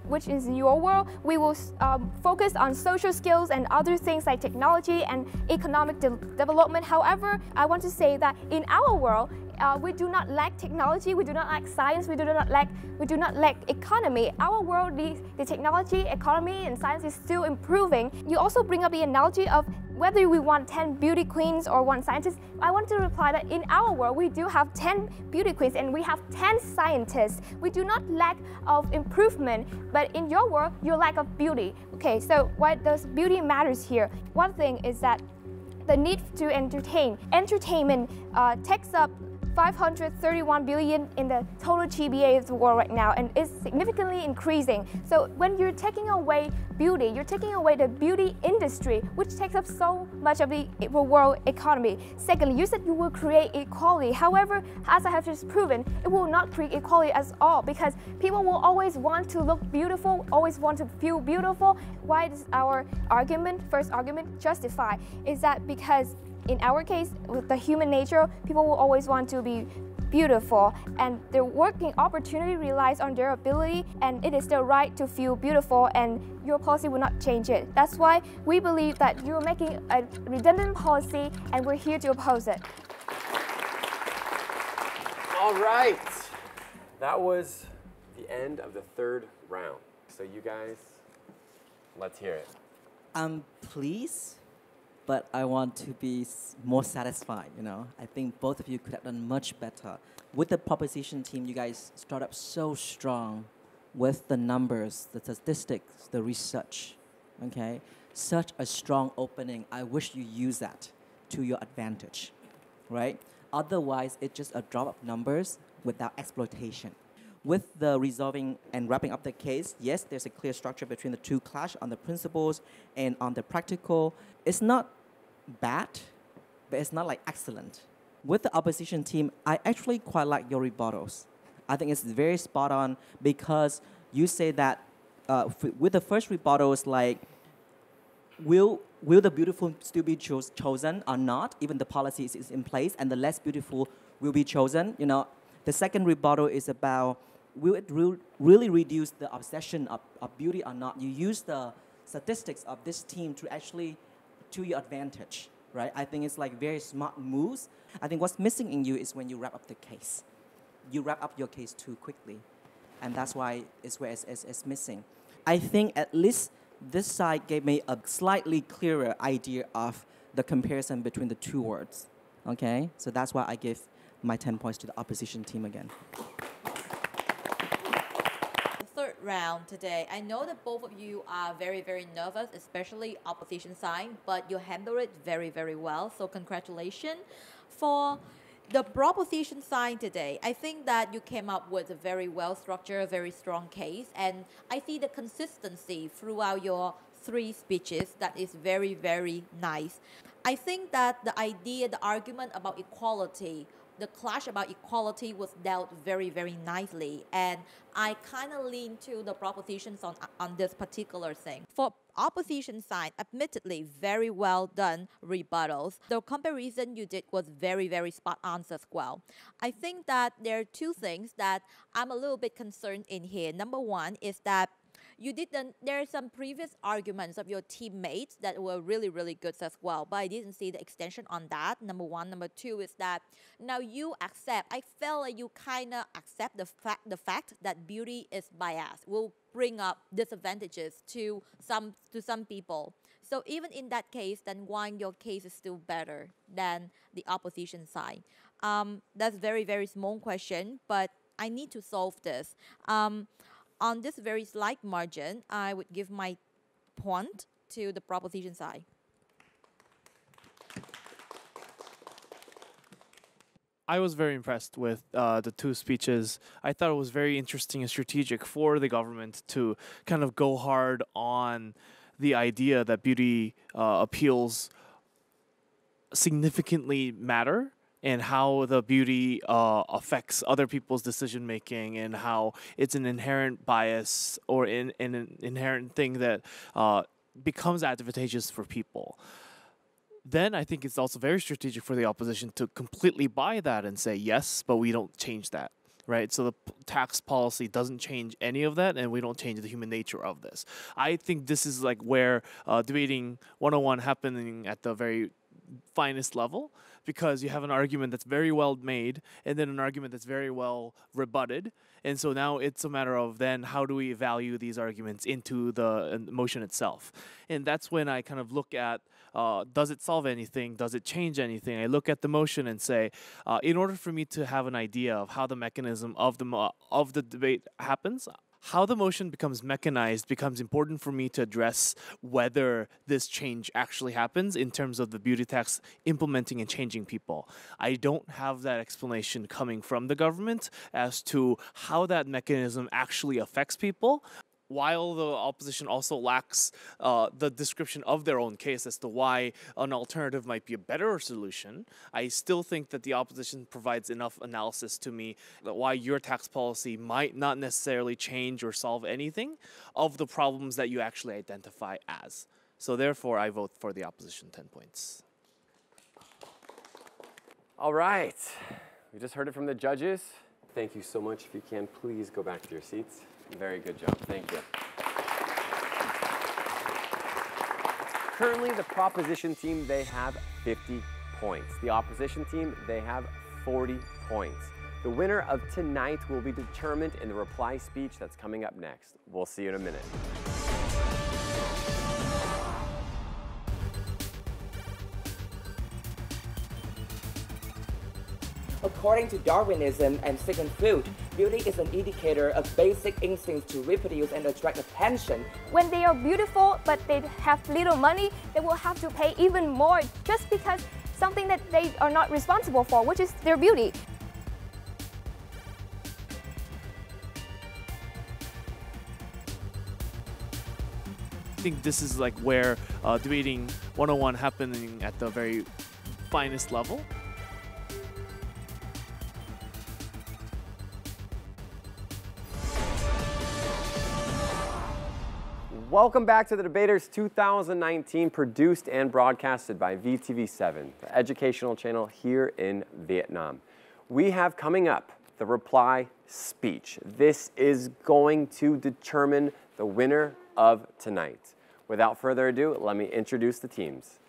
which is in your world, we will focus on social skills and other things like technology and economic development. However, I want to say that in our world, we do not lack technology, we do not lack science, we do not lack economy. Our world, the technology, economy, and science is still improving. You also bring up the analogy of whether we want 10 beauty queens or 1 scientist. I want to reply that in our world, we do have 10 beauty queens and we have 10 scientists. We do not lack of improvement, but in your world, you lack of beauty. Okay, so why does beauty matters here? One thing is that the need to entertain. Entertainment takes up 531 billion in the total GBA of the world right now, and it's significantly increasing. So when you're taking away beauty, you're taking away the beauty industry, which takes up so much of the world economy. Secondly, you said you will create equality. However, as I have just proven, it will not create equality at all, because people will always want to look beautiful, always want to feel beautiful. Why is our argument, first argument, justify? Is that because in our case, with the human nature, people will always want to be beautiful, and their working opportunity relies on their ability, and it is their right to feel beautiful, and your policy will not change it. That's why we believe that you're making a redundant policy, and we're here to oppose it. All right. That was the end of the third round. So you guys, let's hear it. I'm pleased, but I want to be more satisfied, you know. I think both of you could have done much better. With the proposition team, you guys start up so strong with the numbers, the statistics, the research, okay? Such a strong opening. I wish you use that to your advantage, right? Otherwise, it's just a drop of numbers without exploitation. With the resolving and wrapping up the case, yes, there's a clear structure between the two clash on the principles and on the practical. It's not bad, but it's not like excellent. With the opposition team, I actually quite like your rebuttals. I think it's very spot on, because you say that with the first rebuttals, like, will the beautiful still be chosen or not, even the policy is in place, and the less beautiful will be chosen, you know. The second rebuttal is about, will it really reduce the obsession of beauty or not? You use the statistics of this team to actually, to your advantage, right? I think it's like very smart moves. I think what's missing in you is when you wrap up the case. You wrap up your case too quickly, and that's why it's where it's missing. I think at least this side gave me a slightly clearer idea of the comparison between the two words, okay? So that's why I give my 10 points to the opposition team again. Third round today. I know that both of you are very, very nervous, especially opposition side, but you handled it very, very well. So congratulations. For the proposition side today, I think that you came up with a very well-structured, very strong case, and I see the consistency throughout your three speeches that is very, very nice. I think that the idea, the argument about equality, the clash about equality was dealt very, very nicely, and I kind of lean to the propositions on this particular thing. For opposition side, admittedly, very well done rebuttals. The comparison you did was very, very spot on as well. I think that there are two things that I'm a little bit concerned in here. Number one is that there are some previous arguments of your teammates that were really, really good as well, but I didn't see the extension on that, number one. Number two is that now you accept, I felt like you kind of accept the fact that beauty is biased, will bring up disadvantages to some people. So even in that case, then why your case is still better than the opposition side? That's very, very small question, but I need to solve this. On this very slight margin, I would give my point to the proposition side. I was very impressed with the two speeches. I thought it was very interesting and strategic for the government to kind of go hard on the idea that beauty appeals significantly matter, and how the beauty affects other people's decision making, and how it's an inherent bias or an inherent thing that becomes advantageous for people. Then I think it's also very strategic for the opposition to completely buy that and say, yes, but we don't change that, right? So the tax policy doesn't change any of that, and we don't change the human nature of this. I think this is like where debating 101 happening at the very finest level, because you have an argument that's very well made and then an argument that's very well rebutted. And so now it's a matter of then how do we value these arguments into the motion itself? And that's when I kind of look at, does it solve anything? Does it change anything? I look at the motion and say, in order for me to have an idea of how the mechanism of the debate happens, how the motion becomes mechanized becomes important for me to address whether this change actually happens in terms of the beauty tax implementing and changing people. I don't have that explanation coming from the government as to how that mechanism actually affects people. While the opposition also lacks the description of their own case as to why an alternative might be a better solution, I still think that the opposition provides enough analysis to me that why your tax policy might not necessarily change or solve anything of the problems that you actually identify as. So therefore, I vote for the opposition 10 points. All right. We just heard it from the judges. Thank you so much. If you can, please go back to your seats. Very good job. Thank you. Currently, the proposition team, they have 50 points. The opposition team, they have 40 points. The winner of tonight will be determined in the reply speech that's coming up next. We'll see you in a minute. According to Darwinism and Sigmund Freud, beauty is an indicator of basic instincts to reproduce and attract attention. When they are beautiful but they have little money, they will have to pay even more just because something that they are not responsible for, which is their beauty. I think this is like where debating 101 happening at the very finest level. Welcome back to the Debaters 2019, produced and broadcasted by VTV7, the educational channel here in Vietnam. We have coming up the reply speech. This is going to determine the winner of tonight. Without further ado, let me introduce the teams.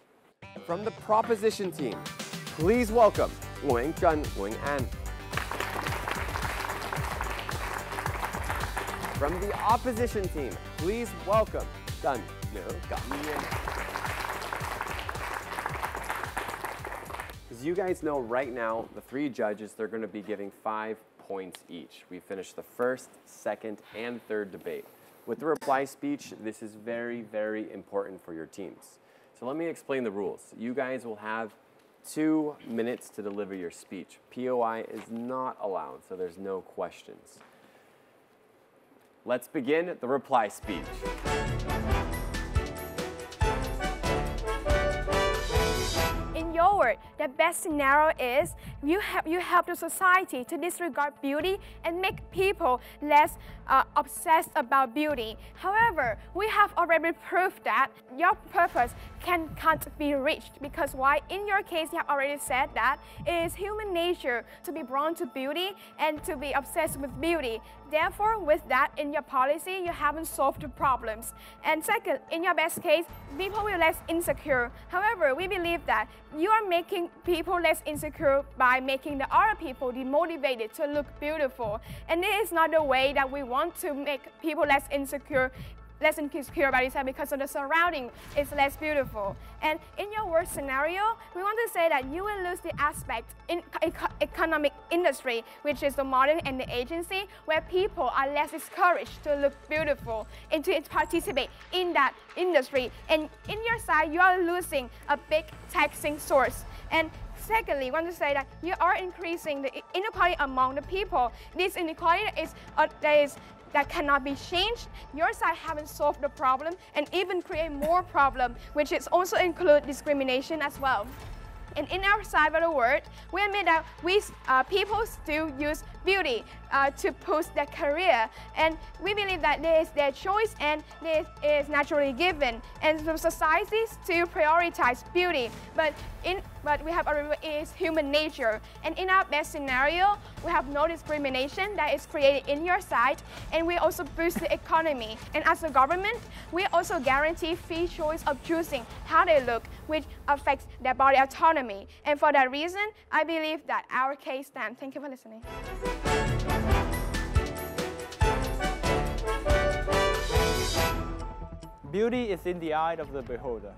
From the proposition team, please welcome Nguyễn Trân, Nguyễn An. From the opposition team, please welcome Trần Nữ Cẩm Nhiên. As you guys know, right now, the three judges, they're going to be giving 5 points each. We finished the first, second, and third debate. With the reply speech, this is very, very important for your teams. So let me explain the rules. You guys will have 2 minutes to deliver your speech. POI is not allowed, so there's no questions. Let's begin the reply speech. In your word, the best scenario is you help the society to disregard beauty and make people less obsessed about beauty. However, we have already proved that your purpose can't be reached because why? In your case, you have already said that it is human nature to be drawn to beauty and to be obsessed with beauty. Therefore, with that in your policy, you haven't solved the problems. And second, in your best case, people will less insecure. However, we believe that you are making people less insecure by making the other people demotivated to look beautiful. And this is not the way that we want to make people less insecure about yourself because of the surrounding is less beautiful. And in your worst scenario, we want to say that you will lose the aspect in economic industry, which is the modern and the agency, where people are less discouraged to look beautiful and to participate in that industry. And in your side, you are losing a big taxing source. And secondly, we want to say that you are increasing the inequality among the people. This inequality that cannot be changed. Your side haven't solved the problem and even create more problem, which is also include discrimination as well. And in our side of the world, we admit that people still use beauty to boost their career, and we believe that this is their choice and this is naturally given, and the society still prioritize beauty. But we have it is human nature, and in our best scenario, we have no discrimination that is created in your side, and we also boost the economy. And as a government, we also guarantee free choice of choosing how they look, which affects their body autonomy. And for that reason, I believe that our case stands. Thank you for listening. Beauty is in the eye of the beholder.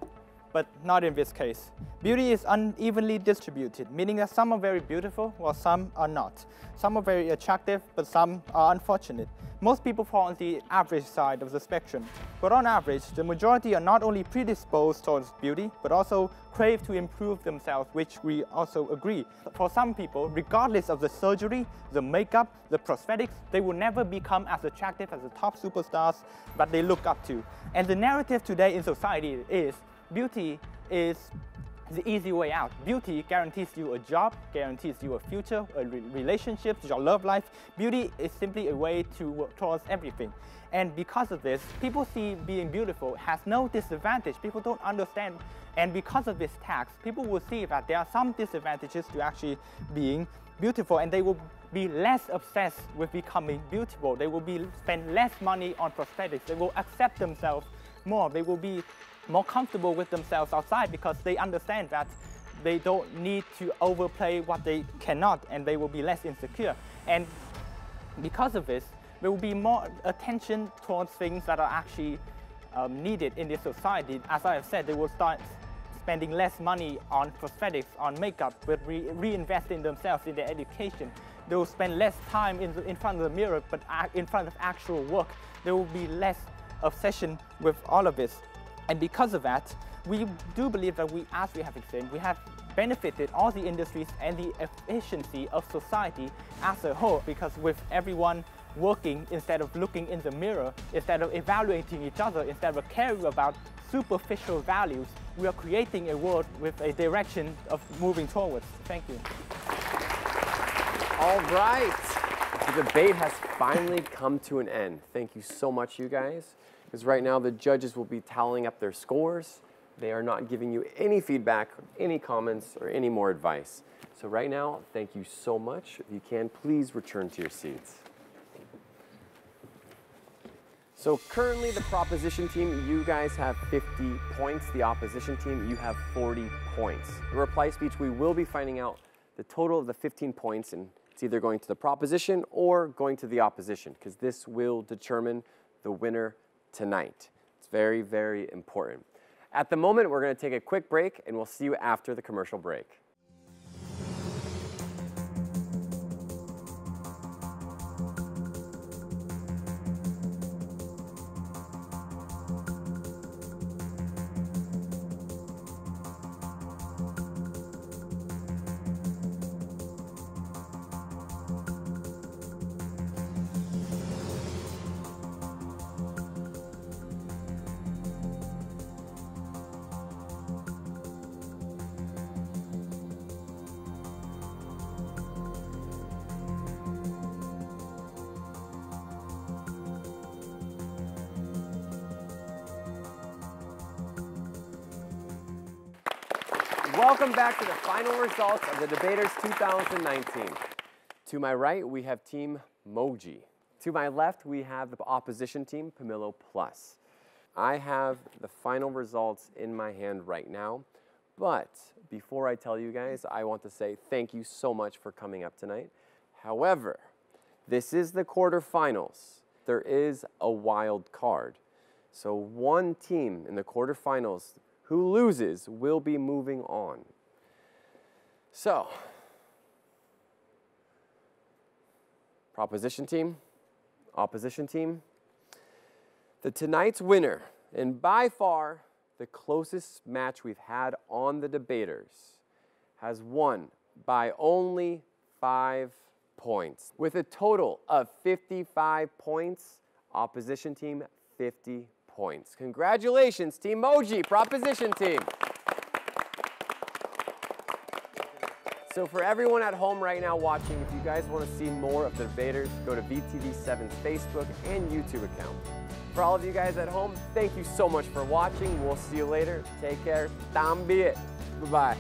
but not in this case. Beauty is unevenly distributed, meaning that some are very beautiful while some are not. Some are very attractive, but some are unfortunate. Most people fall on the average side of the spectrum, but on average, the majority are not only predisposed towards beauty, but also crave to improve themselves, which we also agree. For some people, regardless of the surgery, the makeup, the prosthetics, they will never become as attractive as the top superstars that they look up to. And the narrative today in society is beauty is the easy way out. Beauty guarantees you a job, guarantees you a future, a relationship, your love life. Beauty is simply a way to work towards everything. And because of this, people see being beautiful has no disadvantage. People don't understand. And because of this tax, people will see that there are some disadvantages to actually being beautiful, and they will be less obsessed with becoming beautiful. They will spend less money on prosthetics. They will accept themselves more. They will be more comfortable with themselves outside because they understand that they don't need to overplay what they cannot, and they will be less insecure. And because of this, there will be more attention towards things that are actually needed in this society. As I have said, they will start spending less money on prosthetics, on makeup, but reinvesting themselves in their education. They will spend less time in front of the mirror, but in front of actual work. There will be less obsession with all of this. And because of that, we do believe that as we have explained, we have benefited all the industries and the efficiency of society as a whole, because with everyone working instead of looking in the mirror, instead of evaluating each other, instead of caring about superficial values, we are creating a world with a direction of moving towards. Thank you. All right. The debate has finally come to an end. Thank you so much, you guys. Because right now the judges will be tallying up their scores. They are not giving you any feedback, any comments, or any more advice. So right now, thank you so much. If you can, please return to your seats. So currently the proposition team, you guys have 50 points. The opposition team, you have 40 points. In reply speech, we will be finding out the total of the 15 points, and it's either going to the proposition or going to the opposition, because this will determine the winner tonight. It's very, very important. At the moment, we're going to take a quick break, and we'll see you after the commercial break. Welcome back to the final results of the Debaters 2019. To my right, we have Team MOJI. To my left, we have the opposition team, Pomelo Plus. I have the final results in my hand right now, but before I tell you guys, I want to say thank you so much for coming up tonight. However, this is the quarterfinals. There is a wild card. So one team in the quarterfinals who loses will be moving on. So, proposition team, opposition team. Tonight's winner, and by far the closest match we've had on the Debaters, has won by only 5 points. With a total of 55 points, opposition team 50 points. Congratulations, Team MOJI, proposition team. So for everyone at home right now watching, if you guys want to see more of the Debaters, go to VTV7's Facebook and YouTube account. For all of you guys at home, thank you so much for watching. We'll see you later. Take care. Tạm biệt. Bye-bye.